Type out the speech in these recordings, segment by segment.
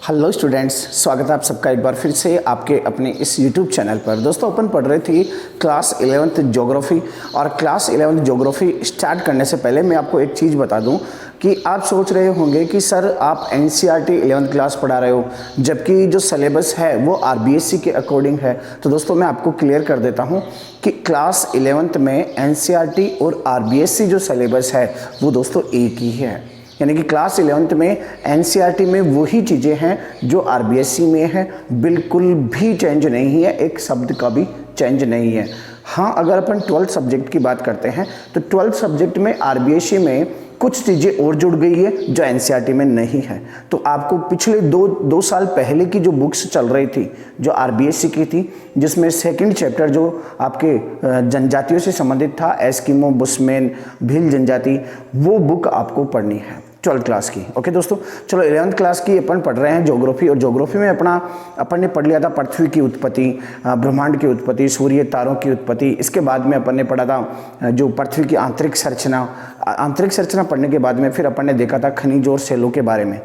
Hello students, स्वागत है आप सबका एक बार फिर से आपके अपने इस यूट्यूब चैनल पर। दोस्तों अपन पढ़ रहे थे क्लास 11th ज्योग्राफी, और क्लास 11th ज्योग्राफी स्टार्ट करने से पहले मैं आपको एक चीज़ बता दूं कि आप सोच रहे होंगे कि सर आप एनसीईआरटी 11th क्लास पढ़ा रहे हो जबकि जो सिलेबस है वो आरबीएससी के अकॉर्डिंग है। तो दोस्तों मैं आपको क्लियर कर देता हूँ कि क्लास 11th में एनसीईआरटी और आरबीएससी जो सिलेबस है वो दोस्तों एक ही है। यानी कि क्लास 11th में एनसीईआरटी में वही चीज़ें हैं जो आरबीएससी में है, बिल्कुल भी चेंज नहीं है, एक शब्द का भी चेंज नहीं है। हाँ, अगर अपन 12th सब्जेक्ट की बात करते हैं तो 12th सब्जेक्ट में आरबीएससी में कुछ चीज़ें और जुड़ गई है जो एनसीईआरटी में नहीं है। तो आपको पिछले दो साल पहले की जो बुक्स चल रही थी जो आरबीएससी की थी, जिसमें सेकंड चैप्टर जो आपके जनजातियों से संबंधित था, एस्किमो, बुशमैन, भील जनजाति, वो बुक आपको पढ़नी है 12th क्लास की। ओके दोस्तों, चलो 11th क्लास की अपन पढ़ रहे हैं ज्योग्राफी, और ज्योग्राफी में अपन ने पढ़ लिया था पृथ्वी की उत्पत्ति, ब्रह्मांड की उत्पत्ति, सूर्य तारों की उत्पत्ति। इसके बाद में अपन ने पढ़ा था जो पृथ्वी की आंतरिक संरचना पढ़ने के बाद में फिर अपन ने देखा था खनिज और सेलों के बारे में।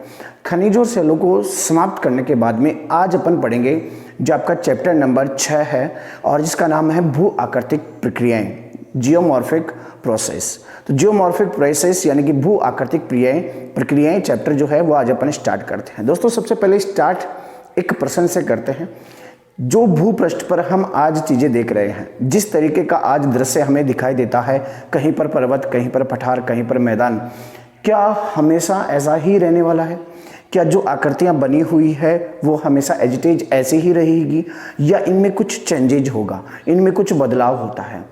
खनिज और सेलों को समाप्त करने के बाद में आज अपन पढ़ेंगे जो आपका चैप्टर नंबर 6 है, और जिसका नाम है भू आकृतिक प्रक्रियाएं, जियोमॉर्फिक प्रोसेस। तो जियोमॉर्फिक प्रोसेस यानी कि भू आकृतिक प्रक्रियाएं चैप्टर जो है वो आज अपन स्टार्ट करते हैं। दोस्तों सबसे पहले स्टार्ट एक प्रश्न से करते हैं। जो भूपृष्ठ पर हम आज चीज़ें देख रहे हैं, जिस तरीके का आज दृश्य हमें दिखाई देता है, कहीं पर पर्वत, कहीं पर पठार, कहीं पर मैदान, क्या हमेशा ऐसा ही रहने वाला है? क्या जो आकृतियाँ बनी हुई है वो हमेशा एज इट इज ऐसे ही रहेगी, या इनमें कुछ चेंजेज होगा, इनमें कुछ बदलाव होता है?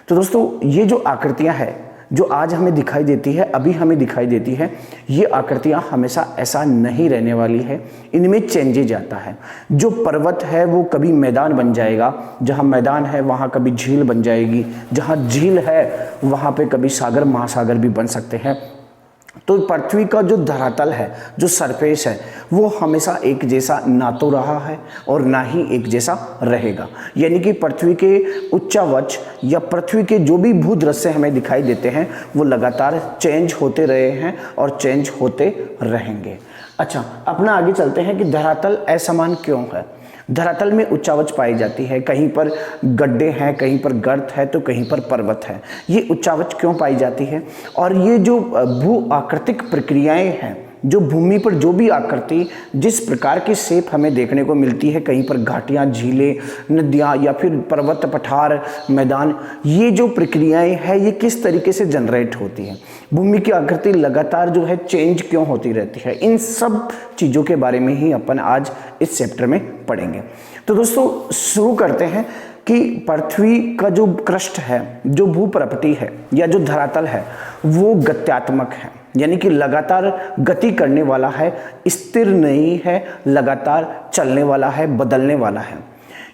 तो दोस्तों ये जो आकृतियाँ हैं जो आज हमें दिखाई देती है, अभी हमें दिखाई देती है, ये आकृतियाँ हमेशा ऐसा नहीं रहने वाली है, इनमें चेंजेज आता है। जो पर्वत है वो कभी मैदान बन जाएगा, जहाँ मैदान है वहाँ कभी झील बन जाएगी, जहाँ झील है वहाँ पे कभी सागर महासागर भी बन सकते हैं। तो पृथ्वी का जो धरातल है, जो सरफेस है, वो हमेशा एक जैसा ना तो रहा है और ना ही एक जैसा रहेगा। यानी कि पृथ्वी के उच्चावच या पृथ्वी के जो भी भूदृश्य हमें दिखाई देते हैं वो लगातार चेंज होते रहे हैं और चेंज होते रहेंगे। अच्छा, अपना आगे चलते हैं कि धरातल असमान क्यों है। धरातल में उच्चावच पाई जाती है, कहीं पर गड्ढे हैं, कहीं पर गर्त है, तो कहीं पर पर्वत है। ये उच्चावच क्यों पाई जाती है? और ये जो भू आकृतिक प्रक्रियाएं हैं, जो भूमि पर जो भी आकृति, जिस प्रकार की शेप हमें देखने को मिलती है, कहीं पर घाटियाँ, झीलें, नदियाँ, या फिर पर्वत, पठार, मैदान, ये जो प्रक्रियाएं हैं ये किस तरीके से जनरेट होती हैं, भूमि की आकृति लगातार जो है चेंज क्यों होती रहती है, इन सब चीज़ों के बारे में ही अपन आज इस चैप्टर में पढ़ेंगे। तो दोस्तों शुरू करते हैं कि पृथ्वी का जो क्रस्ट है, जो भूप्रपटी है या जो धरातल है, वो गत्यात्मक है, यानी कि लगातार गति करने वाला है, स्थिर नहीं है, लगातार चलने वाला है, बदलने वाला है।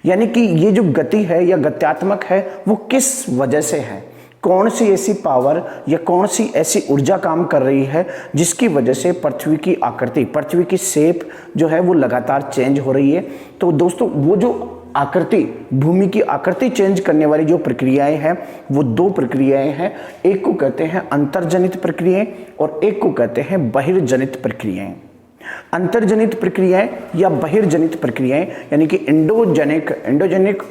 यानी कि ये जो गति है या गत्यात्मक है वो किस वजह से है, कौन सी ऐसी पावर या कौन सी ऐसी ऊर्जा काम कर रही है जिसकी वजह से पृथ्वी की आकृति, पृथ्वी की शेप जो है वो लगातार चेंज हो रही है। तो दोस्तों वो जो आकृति, भूमि की आकृति चेंज करने वाली जो प्रक्रियाएं हैं वो दो प्रक्रियाएं हैं। एक को कहते हैं अंतर्जनित प्रक्रियाएं और एक को कहते हैं बहिर्जनित प्रक्रियाएं। अंतर्जनित प्रक्रियाएं या बहिर्जनित प्रक्रियाएं यानी कि एंडोजेनिक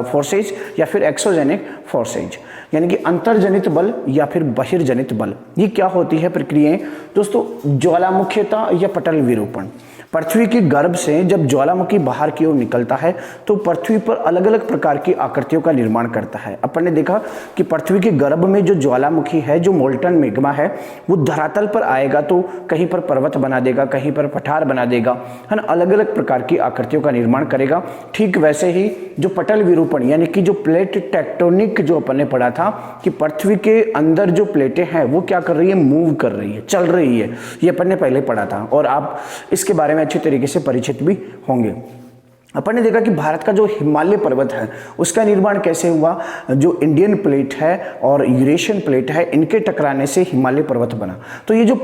फोर्सेज या फिर एक्सोजेनिक फोर्सेज, यानी कि अंतर्जनित बल या फिर बहिर्जनित बल। ये क्या होती है प्रक्रियाएं? दोस्तों ज्वालामुखीता या पटल विरूपण। पृथ्वी के गर्भ से जब ज्वालामुखी बाहर की ओर निकलता है तो पृथ्वी पर अलग अलग प्रकार की आकृतियों का निर्माण करता है। अपन ने देखा कि पृथ्वी के गर्भ में जो ज्वालामुखी है, जो मोल्टन मैग्मा है, वो धरातल पर आएगा तो कहीं पर पर्वत बना देगा, कहीं पर पठार बना देगा, है ना, अलग अलग प्रकार की आकृतियों का निर्माण करेगा। ठीक वैसे ही जो पटल विरूपण यानी कि जो प्लेट टेक्टोनिक जो अपन ने पढ़ा था कि पृथ्वी के अंदर जो प्लेटें हैं वो क्या कर रही है, मूव कर रही है, चल रही है, ये अपन ने पहले पढ़ा था और आप इसके बारे में अच्छे तरीके से परिचित भी होंगे। अपन ने देखा कि भारत का जो हिमालय पर्वत है उसका निर्माण कैसे हुआ। जो इंडियन प्लेट है और यूरेशियन प्लेट है, इनके टकराने से हिमालय पर्वत बना। तो ये जो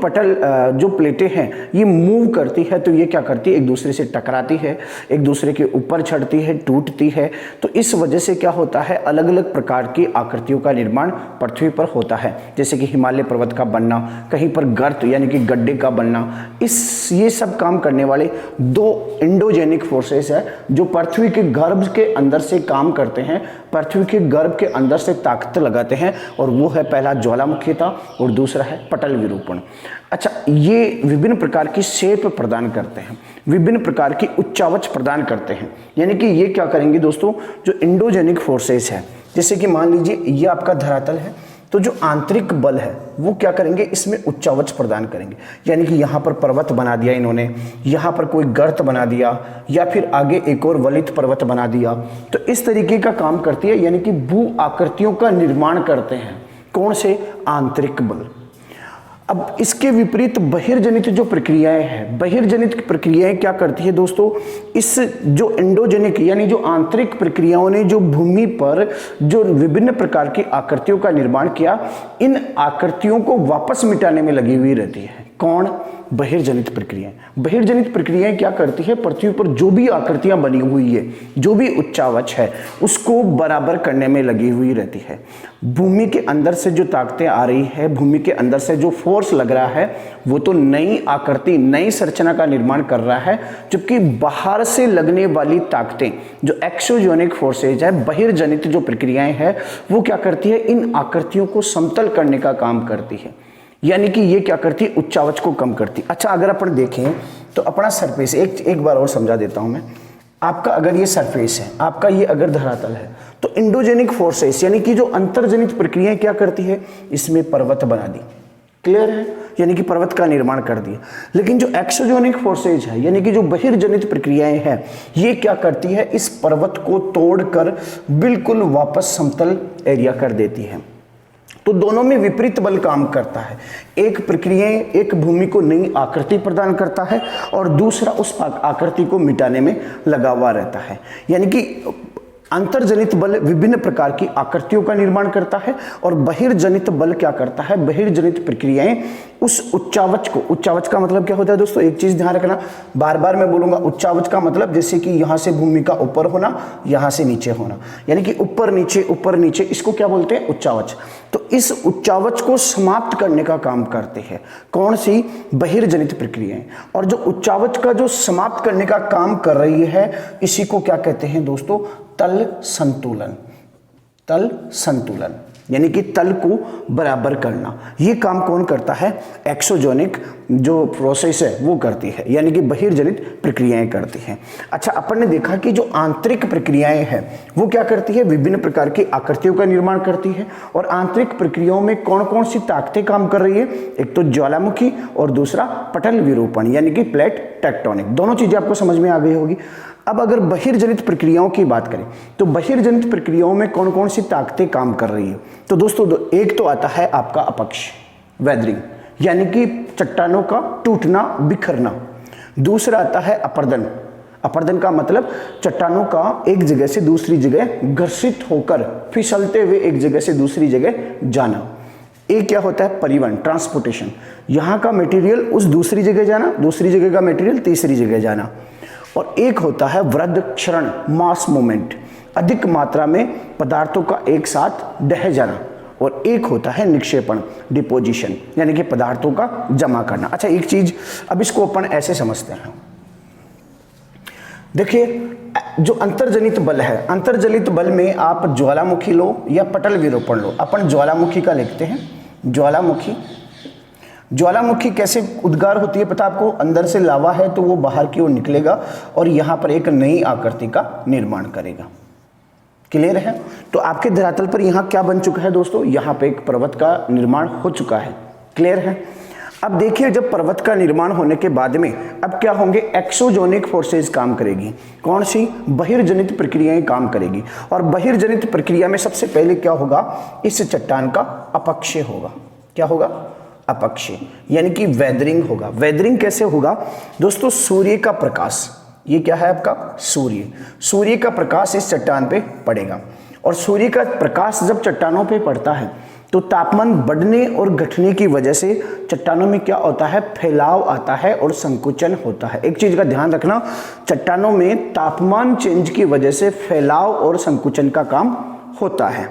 जो प्लेटें हैं ये मूव करती है, तो ये क्या करती है, एक दूसरे से टकराती है, एक दूसरे के ऊपर चढ़ती है, टूटती है। तो इस वजह से क्या होता है, अलग अलग प्रकार की आकृतियों का निर्माण पृथ्वी पर होता है। जैसे कि हिमालय पर्वत का बनना, कहीं पर गर्त यानी कि गड्ढे का बनना, ये सब काम करने वाले दो एंडोजेनिक फोर्सेस है जो पृथ्वी के गर्भ के अंदर से काम करते हैं, पृथ्वी के गर्भ के अंदर से ताकत लगाते हैं। और वो है, पहला ज्वालामुखीता और दूसरा है पटल विरूपण। अच्छा, ये विभिन्न प्रकार की शेप प्रदान करते हैं, विभिन्न प्रकार की उच्चावच प्रदान करते हैं। यानी कि ये क्या करेंगे दोस्तों, जो एंडोजेनिक फोर्सेस है, जैसे कि मान लीजिए ये आपका धरातल है, तो जो आंतरिक बल है वो क्या करेंगे, इसमें उच्चावच प्रदान करेंगे। यानी कि यहाँ पर पर्वत बना दिया इन्होंने, यहाँ पर कोई गर्त बना दिया, या फिर आगे एक और वलित पर्वत बना दिया। तो इस तरीके का काम करती है, यानी कि भू आकृतियों का निर्माण करते हैं। कौन से, आंतरिक बल। अब इसके विपरीत बहिर्जनित जो प्रक्रियाएं हैं, बहिर्जनित प्रक्रियाएं क्या करती है दोस्तों, इस जो एंडोजेनिक यानी जो आंतरिक प्रक्रियाओं ने जो भूमि पर जो विभिन्न प्रकार की आकृतियों का निर्माण किया, इन आकृतियों को वापस मिटाने में लगी हुई रहती है। कौन, बहिर्जनित प्रक्रियाएं। बहिर्जनित प्रक्रियाएं क्या करती है, पृथ्वी पर जो भी आकृतियां बनी हुई है, जो भी उच्चावच है, उसको बराबर करने में लगी हुई रहती है। भूमि के अंदर से जो ताकतें आ रही है, भूमि के अंदर से जो फोर्स लग रहा है, वो तो नई आकृति, नई संरचना का निर्माण कर रहा है। जबकि बाहर से लगने वाली ताकतें, जो एक्सोजेनिक फोर्सेज है, बहिर्जनित जो प्रक्रियाएं हैं, वो क्या करती है, इन आकृतियों को समतल करने का काम करती है। यानी कि ये क्या करती है, उच्चावच को कम करती। अच्छा, अगर अपन देखें तो अपना सरफेस एक बार और समझा देता हूं मैं। आपका अगर ये सरफेस है, आपका ये अगर धरातल है, तो इंडोजेनिक फोर्सेस यानी कि जो अंतर्जनित प्रक्रियाएं क्या करती है, इसमें पर्वत बना दी। क्लियर है, यानी कि पर्वत का निर्माण कर दिया। लेकिन जो एक्सोजेनिक फोर्सेज है, यानी कि जो बहिर्जनित प्रक्रियाएं हैं, ये क्या करती है, इस पर्वत को तोड़कर बिल्कुल वापस समतल एरिया कर देती है। तो दोनों में विपरीत बल काम करता है। एक प्रक्रिया एक भूमि को नई आकृति प्रदान करता है और दूसरा उस आकृति को मिटाने में लगा हुआ रहता है। यानी कि अंतर्जनित बल विभिन्न प्रकार की आकृतियों का निर्माण करता है और बहिर्जनित बल क्या करता है, बहिर्जनित प्रक्रियाएं उस उच्चावच को, उच्चावच का मतलब क्या होता है दोस्तों, एक चीज ध्यान रखना, बार बार मैं बोलूंगा, उच्चावच का मतलब जैसे कि यहां से भूमि का ऊपर होना, यहां से नीचे होना, यानी कि ऊपर नीचे, इसको क्या बोलते हैं, उच्चावच। तो इस उच्चावच को समाप्त करने का काम करते हैं कौन सी, बहिर्जनित प्रक्रियाएं। और जो उच्चावच का जो समाप्त करने का काम कर रही है, इसी को क्या कहते हैं दोस्तों, तल संतुलन। तल संतुलन यानी कि तल को बराबर करना। ये काम कौन करता है, एक्सोजेनिक जो प्रोसेस है वो करती है, यानी कि बहिर्जनित प्रक्रियाएं करती हैं। अच्छा, अपन ने देखा कि जो आंतरिक प्रक्रियाएं हैं वो क्या करती है, विभिन्न प्रकार की आकृतियों का निर्माण करती है। और आंतरिक प्रक्रियाओं में कौन कौन सी ताकतें काम कर रही है, एक तो ज्वालामुखी और दूसरा पटल विरूपण यानी कि प्लेट टेक्टोनिक। दोनों चीजें आपको समझ में आ गई होगी। अब अगर बहिर्जनित प्रक्रियाओं की बात करें तो बहिर्जनित प्रक्रियाओं में कौन कौन सी ताकतें काम कर रही है, तो दोस्तों एक तो आता है आपका अपक्ष, वेदरिंग, यानी कि चट्टानों का टूटना, बिखरना। दूसरा आता है अपर्दन। अपर्दन का मतलब चट्टानों का एक जगह से दूसरी जगह घर्षित होकर फिसलते हुए एक जगह से दूसरी जगह जाना। एक क्या होता है, परिवहन, ट्रांसपोर्टेशन, यहाँ का मटेरियल उस दूसरी जगह जाना, दूसरी जगह का मटेरियल तीसरी जगह जाना। और एक होता है वृद्ध क्षरण, मास मूवमेंट, अधिक मात्रा में पदार्थों का एक साथ ढह जाना। और एक होता है निक्षेपण, डिपोजिशन, यानी कि पदार्थों का जमा करना। अच्छा, एक चीज अब इसको अपन ऐसे समझते हैं, देखिए जो अंतर्जनित बल है, अंतर्जनित बल में आप ज्वालामुखी लो या पटल विरूपण लो। अपन ज्वालामुखी का लिखते हैं, ज्वालामुखी। ज्वालामुखी कैसे उद्गार होती है पता आपको, अंदर से लावा है तो वो बाहर की ओर निकलेगा और यहां पर एक नई आकृति का निर्माण करेगा। क्लियर है, तो आपके धरातल पर यहां क्या बन चुका है दोस्तों, यहां पे एक पर्वत का निर्माण हो चुका है। क्लियर है। अब देखिए, जब पर्वत का निर्माण होने के बाद में अब क्या होंगे, एक्सोजेनिक फोर्सेज काम करेगी। कौन सी, बहिर्जनित प्रक्रियाएं काम करेगी। और बहिर्जनित प्रक्रिया में सबसे पहले क्या होगा, इस चट्टान का अपक्षय होगा। क्या होगा, अपक्षय, यानी कि वेदरिंग होगा। वेदरिंग कैसे होगा दोस्तों, सूर्य का प्रकाश, ये क्या है आपका सूर्य। सूर्य का प्रकाश इस चट्टान पे पड़ेगा और सूर्य का प्रकाश जब चट्टानों पे पड़ता है तो तापमान बढ़ने और घटने की वजह से चट्टानों में क्या होता है, फैलाव आता है और संकुचन होता है। एक चीज का ध्यान रखना, चट्टानों में तापमान चेंज की वजह से फैलाव और संकुचन का काम होता है।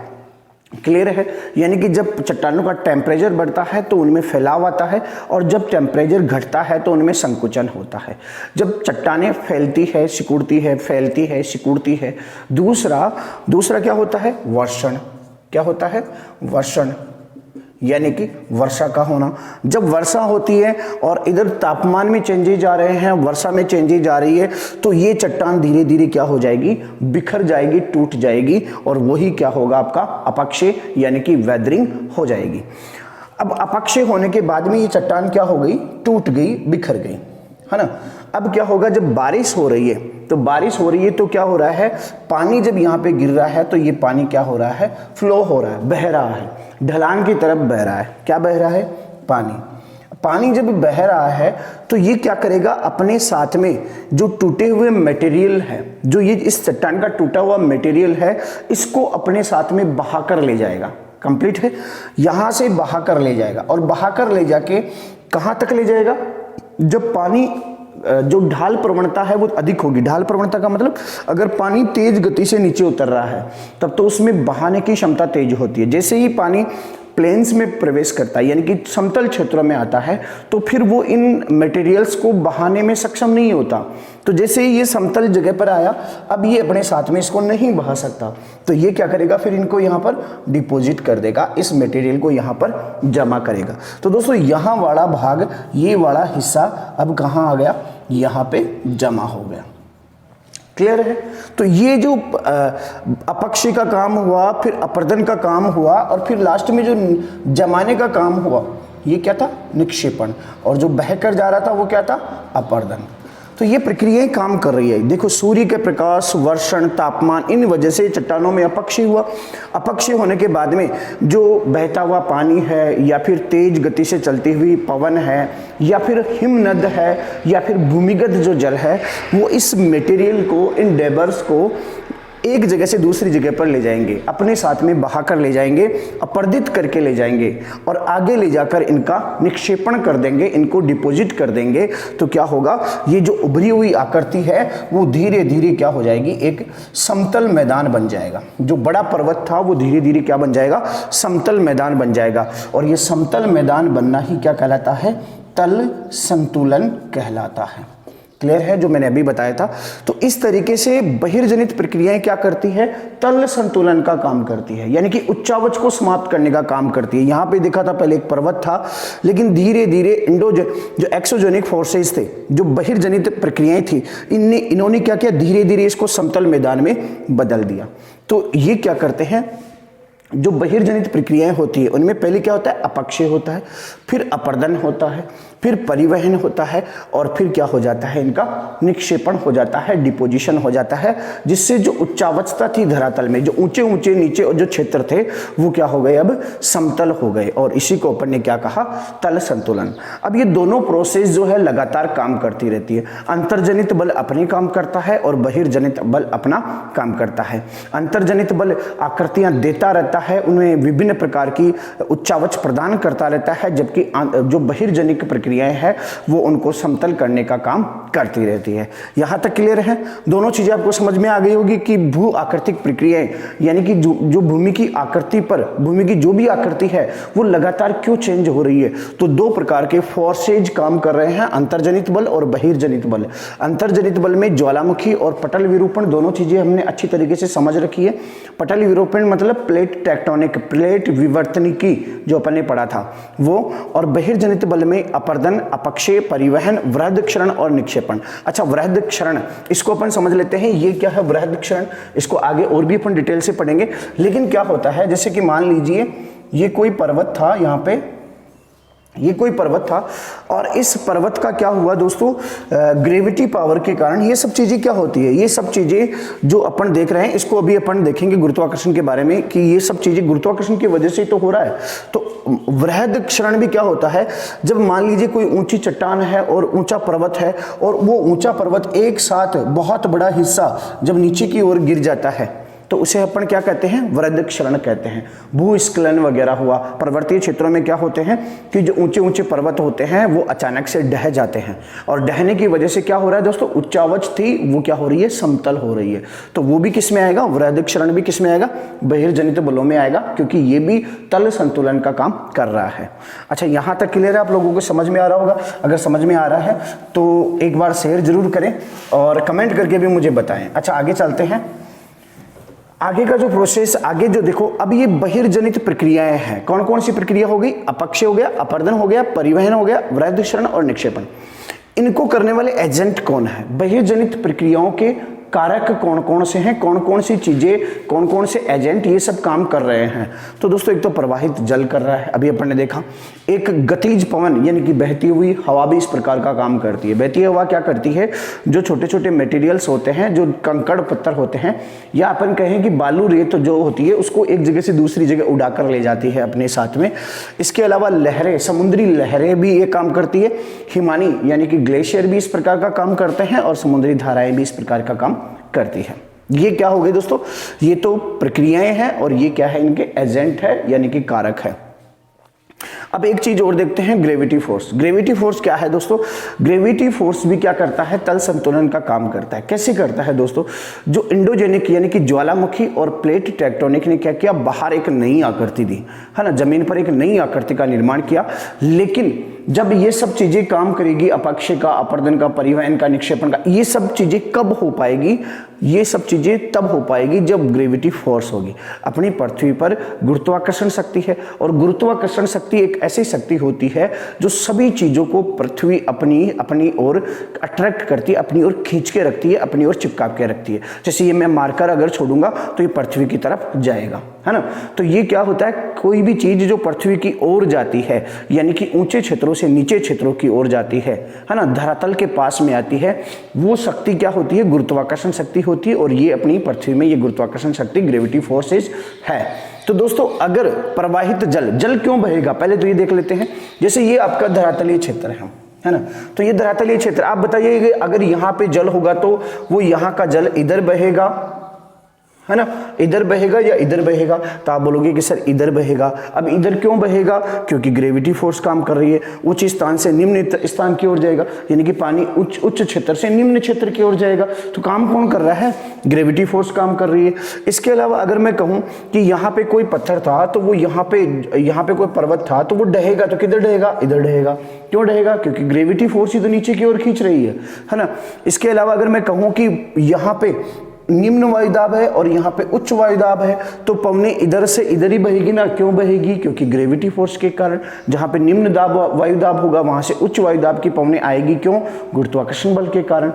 क्लियर है? यानी कि जब चट्टानों का टेम्परेचर बढ़ता है तो उनमें फैलाव आता है और जब टेम्परेचर घटता है तो उनमें संकुचन होता है। जब चट्टानें फैलती है, सिकुड़ती है, फैलती है, सिकुड़ती है। दूसरा क्या होता है, वर्षण। क्या होता है, वर्षण, यानी कि वर्षा का होना। जब वर्षा होती है और इधर तापमान में चेंजेज आ रहे हैं, वर्षा में चेंजेज आ रही है, तो ये चट्टान धीरे धीरे क्या हो जाएगी, बिखर जाएगी, टूट जाएगी और वही क्या होगा आपका अपक्षय यानी कि वेदरिंग हो जाएगी। अब अपक्षय होने के बाद में ये चट्टान क्या हो गई, टूट गई, बिखर गई, है ना। अब क्या होगा, जब बारिश हो रही है तो क्या हो रहा है, पानी जब यहाँ पे गिर रहा है तो ये पानी क्या हो रहा है, फ्लो हो रहा है, बह रहा है, ढलान की तरफ बह रहा है। क्या बह रहा है, पानी जब बह रहा है तो ये क्या करेगा, अपने साथ में जो टूटे हुए मटेरियल है, जो ये इस चट्टान का टूटा हुआ मटेरियल है, इसको अपने साथ में बहा कर ले जाएगा। कंप्लीट है, यहां से बहा कर ले जाएगा और बहा कर ले जाके कहां तक ले जाएगा, जब पानी जो ढाल प्रवणता है वो अधिक होगी। ढाल प्रवणता का मतलब अगर पानी तेज गति से नीचे उतर रहा है तब तो उसमें बहाने की क्षमता तेज होती है। जैसे ही पानी प्लेन्स में प्रवेश करता है यानी कि समतल क्षेत्रों में आता है तो फिर वो इन मटेरियल्स को बहाने में सक्षम नहीं होता। तो जैसे ही ये समतल जगह पर आया, अब ये अपने साथ में इसको नहीं बहा सकता, तो ये क्या करेगा, फिर इनको यहाँ पर डिपॉजिट कर देगा, इस मटेरियल को यहाँ पर जमा करेगा। तो दोस्तों यहाँ वाला भाग, ये वाला हिस्सा अब कहाँ आ गया, यहाँ पे जमा हो गया। क्लियर है? तो ये जो अपक्षय का काम हुआ, फिर अपर्दन का काम हुआ और फिर लास्ट में जो जमाने का काम हुआ, ये क्या था, निक्षेपण। और जो बहकर जा रहा था वो क्या था, अपर्दन। तो ये प्रक्रियाएं काम कर रही है। देखो, सूर्य के प्रकाश, वर्षण, तापमान, इन वजह से चट्टानों में अपक्षय हुआ। अपक्षय होने के बाद में जो बहता हुआ पानी है या फिर तेज गति से चलती हुई पवन है या फिर हिमनद है या फिर भूमिगत जो जल है, वो इस मटेरियल को, इन डेबर्स को एक जगह से दूसरी जगह पर ले जाएंगे, अपने साथ में बहा कर ले जाएंगे, अपर्दित करके ले जाएंगे और आगे ले जाकर इनका निक्षेपण कर देंगे, इनको डिपॉजिट कर देंगे। तो क्या होगा, ये जो उभरी हुई आकृति है वो धीरे धीरे क्या हो जाएगी, एक समतल मैदान बन जाएगा। जो बड़ा पर्वत था वो धीरे धीरे क्या बन जाएगा, समतल मैदान बन जाएगा। और ये समतल मैदान बनना ही क्या कहलाता है, तल संतुलन कहलाता है। क्लियर है, जो मैंने अभी बताया था। तो इस तरीके से बहिर्जनित प्रक्रियाएं क्या करती है, तल संतुलन का काम करती है, यानी कि उच्चावच को समाप्त करने का काम करती है। यहाँ पे देखा था पहले एक पर्वत था, लेकिन धीरे धीरे जो एक्सोजेनिक फोर्सेस थे, जो बहिर्जनित प्रक्रियाएं थी, इन्होंने क्या किया, धीरे धीरे इसको समतल मैदान में बदल दिया। तो ये क्या करते हैं, जो बहिर्जनित प्रक्रियाएं होती है उनमें पहले क्या होता है, अपक्षय होता है, फिर अपर्दन होता है, फिर परिवहन होता है और फिर क्या हो जाता है, इनका निक्षेपण हो जाता है, डिपोजिशन हो जाता है, जिससे जो उच्चावचता थी धरातल में, जो ऊंचे ऊंचे नीचे और जो क्षेत्र थे वो क्या हो गए, अब समतल हो गए। और इसी को अपन ने क्या कहा, तल संतुलन। अब ये दोनों प्रोसेस जो है लगातार काम करती रहती है। अंतर्जनित बल अपने काम करता है और बहिर्जनित बल अपना काम करता है। अंतर्जनित बल आकृतियां देता रहता है, उनमें विभिन्न प्रकार की उच्चावच प्रदान करता रहता है, जबकि जो बहिर्जनिक प्रक्रियाएं हैं वो उनको समतल करने का काम करती रहती है। यहां तक क्लियर है? दोनों चीजें आपको समझ में आ गई होगी कि भू आकृतिक प्रक्रियाएं, यानी कि जो भूमि की आकृति पर, भूमि की जो भी आकृति है वो लगातार क्यों चेंज हो रही है। तो दो प्रकार के फोर्सेज काम कर रहे हैं, अंतर्जनित बल और बहिर्जनित बल। अंतर्जनित बल में ज्वालामुखी और पटल विरूपण दोनों चीजें हमने अच्छी तरीके से समझ रखी है। पटल विरूपण मतलब प्लेट टेक्टोनिक, प्लेट विवर्तनिकी जो अपन ने पढ़ा था वो, और बहिर्जनित बल में अपर्दन, अपक्षय, परिवहन, वृहद क्षरण और निक्षेपण। अच्छा, वृहद क्षरण इसको अपन समझ लेते हैं, ये क्या है वृहद क्षरण, इसको आगे और भी अपन डिटेल से पढ़ेंगे। लेकिन क्या होता है, जैसे कि मान लीजिए ये कोई पर्वत था, यहाँ पे ये कोई पर्वत था और इस पर्वत का क्या हुआ दोस्तों, ग्रेविटी पावर के कारण ये सब चीज़ें क्या होती है, ये सब चीज़ें जो अपन देख रहे हैं इसको अभी अपन देखेंगे गुरुत्वाकर्षण के बारे में कि ये सब चीज़ें गुरुत्वाकर्षण की वजह से तो हो रहा है। तो वृहद क्षरण भी क्या होता है, जब मान लीजिए कोई ऊंची चट्टान है और ऊंचा पर्वत है और वो ऊंचा पर्वत एक साथ बहुत बड़ा हिस्सा जब नीचे की ओर गिर जाता है तो उसे अपन क्या कहते हैं, वृहद क्षरण कहते हैं। भूस्खलन वगैरह हुआ, पर्वतीय क्षेत्रों में क्या होते हैं कि जो ऊंचे ऊंचे पर्वत होते हैं वो अचानक से ढह जाते हैं और ढहने की वजह से क्या हो रहा है दोस्तों, उच्चावच थी वो क्या हो रही है, समतल हो रही है। तो वो भी किस में आएगा, वृहद क्षरण भी किस में आएगा, बहिर्जनित बलों में आएगा, क्योंकि ये भी तल संतुलन का काम कर रहा है। अच्छा, यहाँ तक क्लियर है, आप लोगों को समझ में आ रहा होगा। अगर समझ में आ रहा है तो एक बार शेयर जरूर करें और कमेंट करके भी मुझे बताएं। अच्छा, आगे चलते हैं। आगे का जो प्रोसेस, आगे जो देखो, अब ये बहिर्जनित प्रक्रियाएं हैं। कौन कौन सी प्रक्रिया हो गई, अपक्षय हो गया, अपरदन हो गया, परिवहन हो गया, वृहद क्षरण और निक्षेपण। इनको करने वाले एजेंट कौन है, बहिर्जनित प्रक्रियाओं के कारक कौन कौन से हैं, कौन कौन सी चीजें, कौन कौन से एजेंट ये सब काम कर रहे हैं। तो दोस्तों एक तो प्रवाहित जल कर रहा है, अभी अपन ने देखा। एक गतिज पवन यानी कि बहती हुई हवा भी इस प्रकार का काम करती है। बहती हवा क्या करती है, जो छोटे छोटे मटेरियल्स होते हैं, जो कंकड़ पत्थर होते हैं, या अपन कहें कि बालू रेत जो होती है, उसको एक जगह से दूसरी जगह उड़ाकर ले जाती है अपने साथ में। इसके अलावा लहरें, समुद्री लहरें भी ये काम करती है। हिमानी यानी कि ग्लेशियर भी इस प्रकार का काम करते हैं और समुद्री धाराएं भी इस प्रकार का काम करती है। ये क्या हो गए दोस्तों, ये तो प्रक्रियाएं हैं और ये क्या है, इनके एजेंट है यानी कि कारक है। अब एक चीज और देखते हैं, ग्रेविटी फोर्स। ग्रेविटी फोर्स क्या है दोस्तों, ग्रेविटी फोर्स भी क्या करता है, तल संतुलन का काम करता है। कैसे करता है दोस्तों, जो इंडोजेनिक यानी कि ज्वालामुखी और प्लेट टेक्टोनिक ने क्या किया, बाहर एक नई आकृति दी, है ना, जमीन पर एक नई आकृति का निर्माण किया। लेकिन जब ये सब चीजें काम करेगी, अपक्षय का, अपरदन का, परिवहन का, निक्षेपण का, ये सब चीजें कब हो पाएगी, ये सब चीजें तब हो पाएगी जब ग्रेविटी फोर्स होगी। अपनी पृथ्वी पर गुरुत्वाकर्षण शक्ति है और गुरुत्वाकर्षण शक्ति एक ऐसी शक्ति होती है जो सभी चीजों को पृथ्वी अपनी ओर अट्रैक्ट करती है, अपनी ओर खींच के रखती है, अपनी ओर चिपका के रखती है। जैसे ये मैं मार्कर अगर छोड़ूंगा तो ये पृथ्वी की तरफ जाएगा, है ना। तो ये क्या होता है, कोई भी चीज जो पृथ्वी की ओर जाती है यानी कि ऊंचे क्षेत्रों से नीचे क्षेत्रों की ओर जाती है ना, धरातल के पास में आती है, वो शक्ति क्या होती है, गुरुत्वाकर्षण शक्ति होती है। और ये अपनी पृथ्वी में ये गुरुत्वाकर्षण शक्ति ग्रेविटी फोर्सेस है। तो दोस्तों अगर प्रवाहित जल क्यों बहेगा, पहले तो ये देख लेते हैं। जैसे ये आपका धरातलीय क्षेत्र है ना, तो ये धरातलीय क्षेत्र, आप बताइए अगर यहाँ पे जल होगा तो वो यहाँ का जल इधर बहेगा, है ना, इधर बहेगा या इधर बहेगा, तो आप बोलोगे कि सर इधर बहेगा। अब इधर क्यों बहेगा, क्योंकि ग्रेविटी फोर्स काम कर रही है। उच्च स्थान से निम्न स्थान की ओर जाएगा, यानी कि पानी उच्च क्षेत्र से निम्न क्षेत्र की ओर जाएगा। तो काम कौन कर रहा है, ग्रेविटी फोर्स काम कर रही है। इसके अलावा अगर मैं कहूं कि यहाँ पे कोई पत्थर था तो वो यहाँ पे कोई पर्वत था तो वो ढहेगा, तो किधर ढहेगा, इधर ढहेगा। क्यों ढहेगा, क्योंकि ग्रेविटी फोर्स ही तो नीचे की ओर खींच रही है ना। इसके अलावा अगर मैं कहूँ कि यहाँ पे निम्न वायुदाब है और यहाँ पे उच्च वायुदाब है, तो पवनें इधर से इधर ही बहेगी ना। क्यों बहेगी, क्योंकि ग्रेविटी फोर्स के कारण। जहाँ पे निम्न दाब वायुदाब होगा वहां से उच्च वायुदाब की पवनें आएगी, क्यों, गुरुत्वाकर्षण बल के कारण।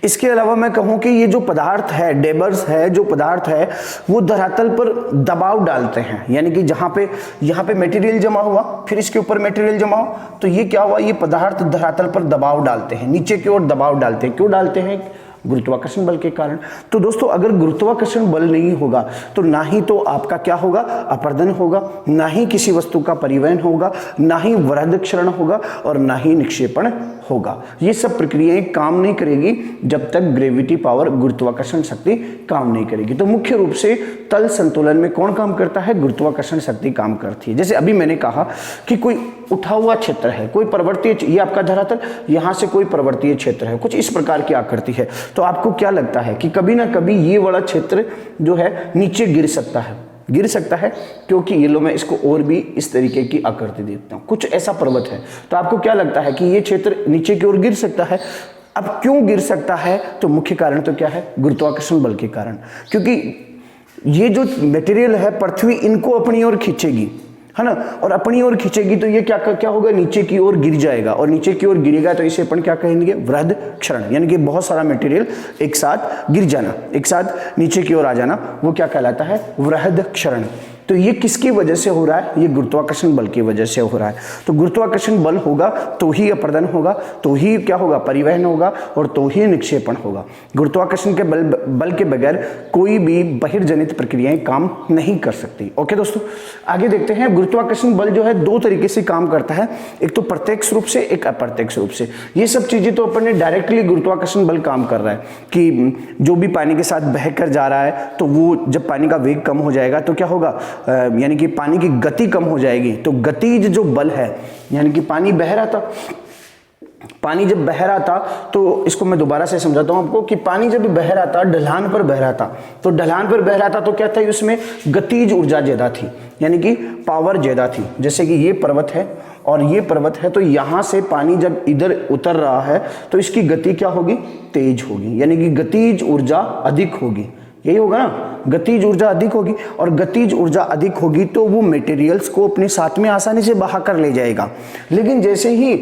इसके अलावा मैं कहूं कि ये जो पदार्थ है, डेबर्स है, जो पदार्थ है वो धरातल पर दबाव डालते हैं, यानी कि जहां पे यहाँ पे मटेरियल जमा हुआ, फिर इसके ऊपर मटेरियल जमा हुआ, तो ये क्या हुआ, ये पदार्थ धरातल पर दबाव डालते हैं, नीचे की ओर दबाव डालते हैं। क्यों डालते हैं, गुरुत्वाकर्षण बल के कारण। तो दोस्तों अगर गुरुत्वाकर्षण बल नहीं होगा तो ना ही तो आपका क्या होगा, अपरदन होगा, ना ही किसी वस्तु का परिवहन होगा, ना ही वृहद क्षरण होगा और ना ही निक्षेपण होगा। ये सब प्रक्रियाएं काम नहीं करेगी जब तक ग्रेविटी पावर, गुरुत्वाकर्षण शक्ति काम नहीं करेगी। तो मुख्य रूप से तल संतुलन में कौन काम करता है, गुरुत्वाकर्षण शक्ति काम करती है। जैसे अभी मैंने कहा कि कोई उठा हुआ क्षेत्र है, कोई पर्वतीय, ये आपका धरातल, यहां से कोई पर्वतीय क्षेत्र है, कुछ इस प्रकार की आकृति है, तो आपको क्या लगता है कि कभी ना कभी ये वाला क्षेत्र जो है नीचे गिर सकता है, क्योंकि ये लो मैं इसको और भी इस तरीके की आकृति देता हूं, कुछ ऐसा पर्वत है, तो आपको क्या लगता है कि ये क्षेत्र नीचे की ओर गिर सकता है। अब क्यों गिर सकता है, तो मुख्य कारण तो क्या है, गुरुत्वाकर्षण बल के कारण, क्योंकि ये जो मटेरियल है पृथ्वी इनको अपनी ओर खींचेगी, है ना, और अपनी ओर खींचेगी तो ये क्या होगा, नीचे की ओर गिर जाएगा, और नीचे की ओर गिरेगा तो इसे अपन क्या कहेंगे, वृहद क्षरण, यानी कि बहुत सारा मटेरियल एक साथ गिर जाना, एक साथ नीचे की ओर आ जाना, वो क्या कहलाता है, वृहद क्षरण। तो ये किसकी वजह से हो रहा है? ये गुरुत्वाकर्षण बल की वजह से हो रहा है। तो गुरुत्वाकर्षण बल होगा तो ही अपर्दन होगा, तो ही क्या होगा? परिवहन होगा, और तो ही निक्षेपण होगा। गुरुत्वाकर्षण के बल के बगैर कोई भी बहिर्जनित प्रक्रियाएं काम नहीं कर सकती। ओके दोस्तों, आगे देखते हैं। गुरुत्वाकर्षण बल जो है दो तरीके से काम करता है, एक तो प्रत्यक्ष रूप से, एक अप्रत्यक्ष रूप से। ये सब चीजें तो अपन ने डायरेक्टली गुरुत्वाकर्षण बल काम कर रहा है कि जो भी पानी के साथ बह कर जा रहा है, तो वो जब पानी का वेग कम हो जाएगा तो क्या होगा? यानी कि पानी की गति कम हो जाएगी। तो गतिज जो बल है, यानी कि पानी बह रहा था, पानी जब बह रहा था, तो इसको मैं दोबारा से समझाता हूं आपको कि पानी जब बह रहा था, ढलान पर बह रहा था, तो ढलान पर बह रहा था तो क्या था? उसमें गतिज ऊर्जा ज्यादा थी, यानी कि पावर ज्यादा थी। जैसे कि ये पर्वत है और ये पर्वत है, तो यहां से पानी जब इधर उतर रहा है तो इसकी गति क्या होगी? तेज होगी, यानी कि गतिज ऊर्जा अधिक होगी। यही होगा ना, गतिज ऊर्जा अधिक होगी। और गतिज ऊर्जा अधिक होगी तो वो मटेरियल्स को अपने साथ में आसानी से बहा कर ले जाएगा। लेकिन जैसे ही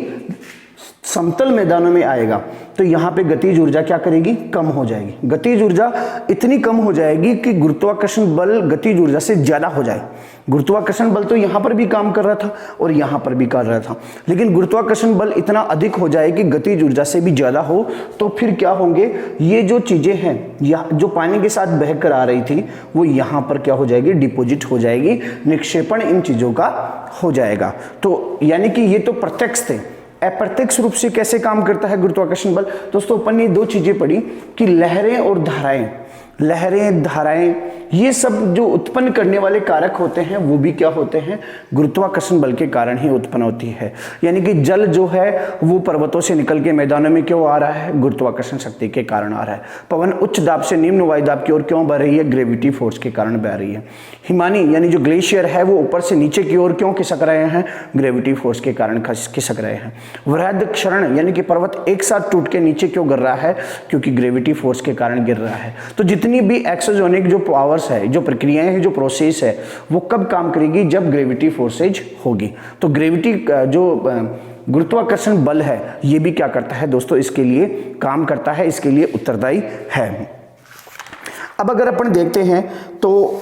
समतल मैदानों में आएगा तो यहाँ पे गतिज ऊर्जा क्या करेगी? कम हो जाएगी। गतिज ऊर्जा इतनी कम हो जाएगी कि गुरुत्वाकर्षण बल गतिज ऊर्जा से ज्यादा हो जाए। गुरुत्वाकर्षण बल तो यहाँ पर भी काम कर रहा था और यहाँ पर भी कर रहा था, लेकिन गुरुत्वाकर्षण बल इतना अधिक हो जाए कि गतिज ऊर्जा से भी ज्यादा हो, तो फिर क्या होंगे? ये जो चीजें हैं, जो पानी के साथ बह कर आ रही थी, वो यहाँ पर क्या हो जाएगी? डिपोजिट हो जाएगी, निक्षेपण इन चीजों का हो जाएगा। तो यानी कि ये तो प्रत्यक्ष थे। अप्रत्यक्ष रूप से कैसे काम करता है गुरुत्वाकर्षण बल? दोस्तों अपन ने दो चीजें पढ़ी कि लहरें और धाराएं, लहरें, धाराएं, ये सब जो उत्पन्न करने वाले कारक होते हैं वो भी क्या होते हैं? गुरुत्वाकर्षण बल के कारण ही उत्पन्न होती है। यानी कि जल जो है वो पर्वतों से निकल के मैदानों में क्यों आ रहा है? गुरुत्वाकर्षण शक्ति के कारण आ रहा है। पवन उच्च दाब से निम्न वायुदाब की ओर क्यों बह रही है? ग्रेविटी फोर्स के कारण बह रही है। हिमानी यानी जो ग्लेशियर है वो ऊपर से नीचे की ओर क्यों खिसक रहे हैं? ग्रेविटी फोर्स के कारण खिसक रहे हैं। वृहद क्षरण यानी कि पर्वत एक साथ टूट के नीचे क्यों गिर रहा है? क्योंकि ग्रेविटी फोर्स के कारण गिर रहा है। तो जितनी भी एक्सोजेनिक जो पावर्स है, जो प्रक्रियाएं हैं, जो प्रोसेस है, वो कब काम करेगी? जब ग्रेविटी फोर्सेज होगी। तो ग्रेविटी जो गुरुत्वाकर्षण बल है ये भी क्या करता है दोस्तों? इसके लिए काम करता है, इसके लिए उत्तरदायी है। अब अगर अपन देखते हैं तो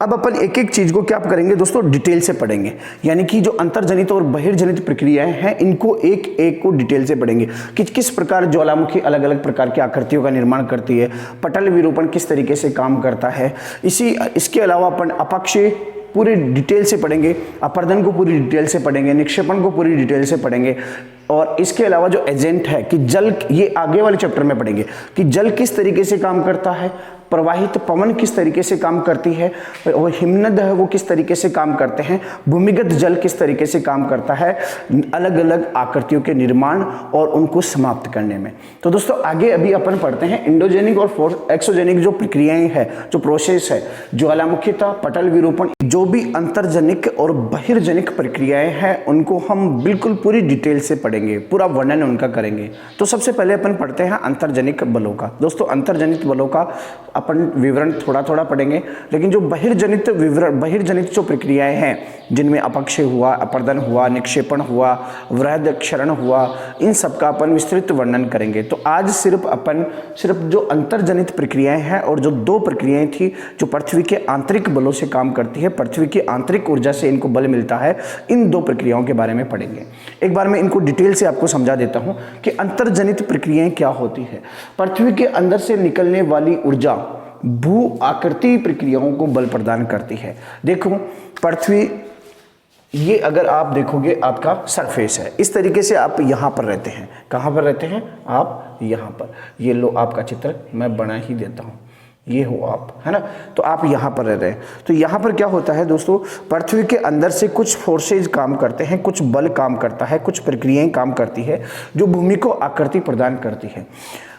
अब अपन एक एक चीज को क्या करेंगे दोस्तों? डिटेल से पढ़ेंगे। यानी कि जो अंतर्जनित और बहिर्जनित प्रक्रियाएं हैं इनको एक एक को डिटेल से पढ़ेंगे कि किस प्रकार ज्वालामुखी अलग अलग प्रकार की आकृतियों का निर्माण करती है, पटल विरूपण किस तरीके से काम करता है। इसके अलावा अपन अपक्षय पूरी डिटेल से पढ़ेंगे, अपर्दन को पूरी डिटेल से पढ़ेंगे, निक्षेपण को पूरी डिटेल से पढ़ेंगे। और इसके अलावा जो एजेंट है कि जल, ये आगे वाले चैप्टर में पढ़ेंगे कि जल किस तरीके से काम करता है, प्रवाहित पवन किस तरीके से काम करती है, और हिमनद है वो किस तरीके से काम करते हैं, भूमिगत जल किस तरीके से काम करता है अलग अलग आकृतियों के निर्माण और उनको समाप्त करने में। तो दोस्तों आगे अभी अपन पढ़ते हैं इंडोजेनिक और एक्सोजेनिक जो प्रक्रियाएं हैं, जो प्रोसेस है, ज्वालामुखीता, पटल विरूपण, जो भी अंतर्जनिक और बहिर्जनिक प्रक्रियाएं हैं उनको हम बिल्कुल पूरी डिटेल से पढ़ेंगे, पूरा वर्णन उनका करेंगे। तो सबसे पहले अपन पढ़ते हैं अंतर्जनिक बलों का। दोस्तों अंतर्जनित बलों का अपन विवरण थोड़ा थोड़ा पढ़ेंगे, लेकिन जो बहिर्जनित जो प्रक्रियाएं हैं जिनमें अपक्षय हुआ, अपर्दन हुआ, निक्षेपण हुआ, वृहद क्षरण हुआ, इन सब का अपन विस्तृत वर्णन करेंगे। तो आज सिर्फ जो अंतर्जनित प्रक्रियाएं हैं और जो दो प्रक्रियाएं थी जो पृथ्वी के आंतरिक बलों से काम करती है, पृथ्वी की आंतरिक ऊर्जा से इनको बल मिलता है, इन दो प्रक्रियाओं के बारे में पढ़ेंगे। एक बार मैं इनको डिटेल से आपको समझा देता हूं कि अंतर्जनित प्रक्रियाएं क्या होती है। पृथ्वी के अंदर से निकलने वाली ऊर्जा भू आकृति प्रक्रियाओं को बल प्रदान करती है। देखो पृथ्वी, ये अगर आप देखोगे आपका सरफेस है, इस तरीके से आप यहां पर रहते हैं। कहां पर रहते हैं आप? यहां पर। ये लो आपका चित्र मैं बना ही देता हूं, ये हो आप, है ना। तो आप यहाँ पर रह रहे हैं। तो यहाँ पर क्या होता है दोस्तों, पृथ्वी के अंदर से कुछ फोर्सेज काम करते हैं, कुछ बल काम करता है, कुछ प्रक्रियाएं काम करती है जो भूमि को आकृति प्रदान करती है।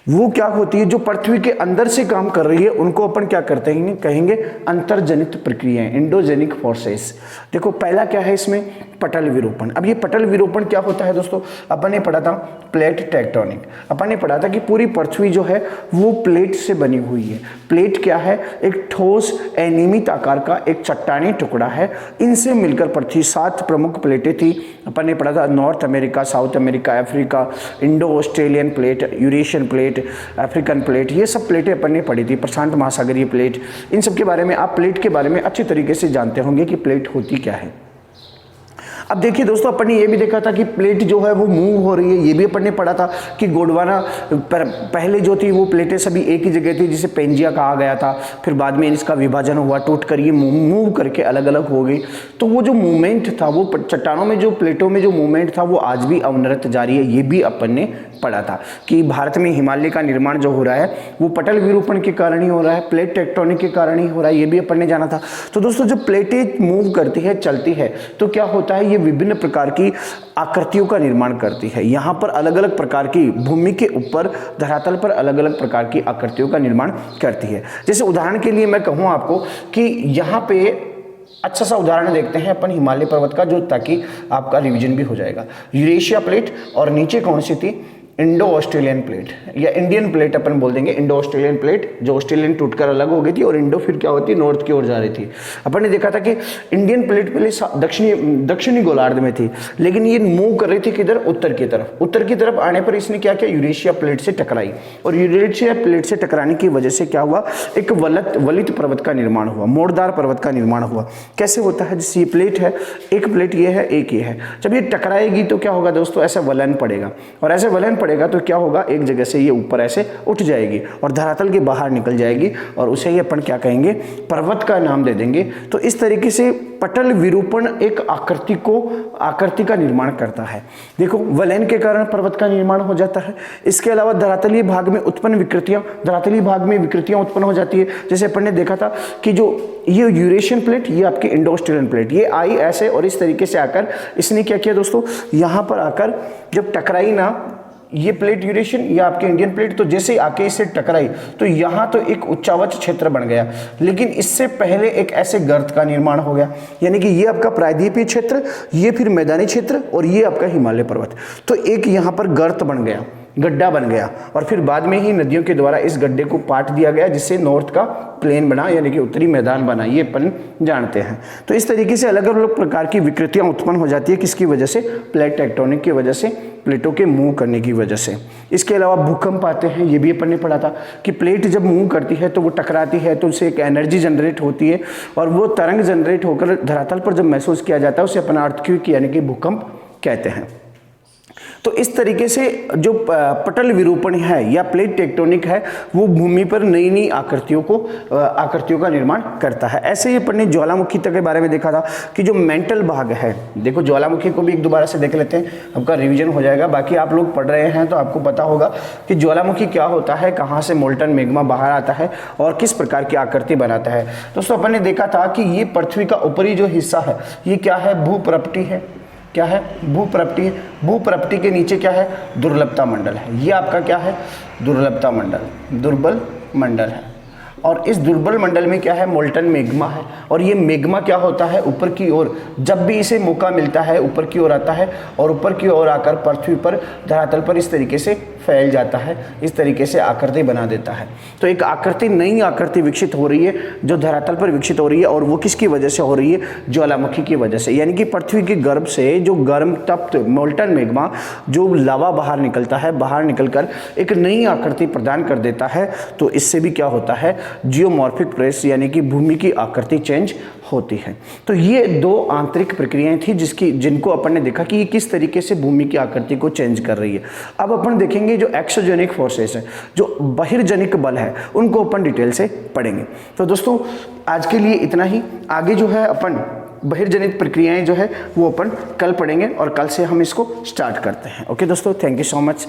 वो क्या होती है, जो पृथ्वी के अंदर से काम कर रही है उनको अपन क्या करते हैं, कहेंगे अंतर्जनित प्रक्रियाएं, इंडोजेनिक फोर्सेस। देखो पहला क्या है इसमें, पटल विरूपण। अब ये पटल विरूपण क्या होता है दोस्तों, अपन ने पढ़ा था प्लेट टेक्टोनिक। अपन ने पढ़ा था कि पूरी पृथ्वी जो है वो प्लेट से बनी हुई है। प्लेट क्या है, एक ठोस अनियमित आकार का एक चट्टानी टुकड़ा है। इनसे मिलकर पृथ्वी 7 प्रमुख प्लेटें थी। अपन ने पढ़ा था north America, south America, Africa, Indo Australian plate, Eurasian plate, plate, African plate, ये सब प्लेटें अपन ने पढ़ी थी, प्रशांत महासागरीय प्लेट, इन सब के बारे में आप प्लेट के बारे में अच्छी तरीके से जानते होंगे कि प्लेट होती क्या है। अब देखिए दोस्तों, अपन ने ये भी देखा था कि प्लेट जो है वो मूव हो रही है, ये भी अपन ने पढ़ा था कि गोंडवाना पहले जो थी वो प्लेटें सभी एक ही जगह थी, जिसे पेंजिया कहा गया था, फिर बाद में इसका विभाजन हुआ, टूट कर ये मूव करके अलग अलग हो गई। तो वो जो मूवमेंट था, वो चट्टानों में जो प्लेटों में जो मूवमेंट था वो आज भी अवनरत जारी है, ये भी अपन ने पढ़ा था कि भारत में हिमालय का निर्माण जो हो रहा है वो पटल विरूपण के कारण ही हो रहा है, प्लेट टेक्टोनिक के कारण ही हो रहा है, ये भी अपन ने जाना था। तो दोस्तों, जब प्लेटें मूव करती है, चलती है, तो क्या होता है, ये विभिन्न प्रकार की आकृतियों का निर्माण करती है। यहाँ पर अलग अलग प्रकार की भूमि के ऊपर धरातल पर अलग अलग प्रकार की आकृतियों का निर्माण करती है। जैसे उदाहरण के लिए मैं कहूँ आपको कि यहाँ पे अच्छा सा उदाहरण देखते हैं अपन हिमालय पर्वत का, जो ताकि आपका रिवीजन भी हो जाएगा। यूरेशिया प्लेट और नीचे कौन सी थी, इंडो ऑस्ट्रेलियन प्लेट या इंडियन प्लेट अपन बोल देंगे। इंडो ऑस्ट्रेलियन प्लेट, जो ऑस्ट्रेलियन टूटकर अलग हो गई थी, और इंडो फिर क्या होती है, नॉर्थ की ओर जा रही थी। अपन ने देखा था कि इंडियन प्लेट पहले दक्षिणी गोलार्ध में थी, लेकिन ये मूव कर रही थी किधर, उत्तर की तरफ। उत्तर की तरफ आने पर इसने क्या किया, यूरेशिया प्लेट से टकराई, और यूरेशिया प्लेट से टकराने की वजह से क्या हुआ, एक वलित पर्वत का निर्माण हुआ, मोड़दार पर्वत का निर्माण हुआ। कैसे होता है, जैसे ये प्लेट है, एक प्लेट ये है, एक ये है, जब ये टकराएगी तो क्या होगा दोस्तों, ऐसा वलन पड़ेगा, और ऐसे वलन पड़ेगा तो क्या होगा, एक जगह से ये ऊपर ऐसे उठ जाएगी और धरातल के बाहर निकल जाएगी, और उसे ही अपन क्या कहेंगे, पर्वत का नाम दे देंगे। तो इस तरीके से पटल विरूपण एक आकृति का निर्माण करता है। देखो, वलयन के कारण पर्वत का निर्माण हो जाता है। इसके अलावा धरातलीय भाग में धरातलीय भाग में विकृतियां उत्पन्न हो जाती है। जैसे अपन ने देखा था कि जो ये यूरेशियन प्लेट, ये आपकी इंडो ऑस्ट्रेलियन प्लेट, ये आई ऐसे और इस तरीके से आकर इसने क्या किया दोस्तों, यहाँ पर आकर जब टकराई ना ये प्लेट यूरेशियन या आपके इंडियन प्लेट, तो जैसे आके इससे टकराई तो यहाँ तो एक उच्चावच क्षेत्र बन गया, लेकिन इससे पहले एक ऐसे गर्त का निर्माण हो गया, यानी कि ये आपका प्रायद्वीपीय क्षेत्र, ये फिर मैदानी क्षेत्र, और ये आपका हिमालय पर्वत। तो एक यहाँ पर गर्त बन गया, गड्ढा बन गया, और फिर बाद में ही नदियों के द्वारा इस गड्ढे को पाट दिया गया, जिससे नॉर्थ का प्लेन बना, यानी कि उत्तरी मैदान बना, ये अपन जानते हैं। तो इस तरीके से अलग अलग प्रकार की विकृतियां उत्पन्न हो जाती है, किसकी वजह से, प्लेट टेक्टोनिक की वजह से, प्लेटों के मूव करने की वजह से। इसके अलावा भूकंप आते हैं, ये भी अपन ने पढ़ा था कि प्लेट जब मूव करती है तो वो टकराती है, तो उससे एक एनर्जी जनरेट होती है, और वो तरंग जनरेट होकर धरातल पर जब महसूस किया जाता है उसे अपन अर्थक्वेक यानी कि भूकंप कहते हैं। तो इस तरीके से जो पटल विरूपण है या प्लेट टेक्टोनिक है, वो भूमि पर नई नई आकृतियों का निर्माण करता है। ऐसे ही अपन ने ज्वालामुखी के बारे में देखा था कि जो मेंटल भाग है, देखो ज्वालामुखी को भी एक दोबारा से देख लेते हैं, आपका रिवीजन हो जाएगा। बाकी आप लोग पढ़ रहे हैं तो आपको पता होगा कि ज्वालामुखी क्या होता है, कहाँ से मोल्टन मैग्मा बाहर आता है और किस प्रकार की आकृति बनाता है। दोस्तों, अपन ने देखा था कि ये पृथ्वी का ऊपरी जो हिस्सा है, ये क्या है, भूप्रपटी है। क्या है, भूप्रपटी है। भूप्रपटी के नीचे क्या है, दुर्लभता मंडल है। ये आपका क्या है, दुर्लभता मंडल, दुर्बल मंडल है। और इस दुर्बल मंडल में क्या है, मोल्टन मैग्मा है। और ये मैग्मा क्या होता है, ऊपर की ओर जब भी इसे मौका मिलता है ऊपर की ओर आता है, और ऊपर की ओर आकर पृथ्वी पर धरातल पर इस तरीके से फैल जाता है, इस तरीके से आकृति बना देता है। तो एक आकृति, नई आकृति विकसित हो रही है जो धरातल पर विकसित हो रही है, और वो किसकी वजह से हो रही है, ज्वालामुखी की वजह से। यानी कि पृथ्वी के गर्भ से जो गर्म तप्त मोल्टन मैग्मा, जो लावा बाहर निकलता है, बाहर निकलकर एक नई आकृति प्रदान कर देता है। तो इससे भी क्या होता है, जियोमॉर्फिक प्रेस यानी कि भूमि की आकृति चेंज होती है। तो ये दो आंतरिक प्रक्रियाएं थी जिनको अपन ने देखा कि ये किस तरीके से भूमि की आकृति को चेंज कर रही है। अब अपन देखेंगे जो एक्सोजेनिक फोर्सेस है, जो बहिर्जनिक बल है, उनको अपन डिटेल से पढ़ेंगे। तो दोस्तों, आज के लिए इतना ही। आगे जो है अपन बहिर्जनित प्रक्रियाएं जो है वो अपन कल पढ़ेंगे, और कल से हम इसको स्टार्ट करते हैं। ओके दोस्तों, थैंक यू सो मच।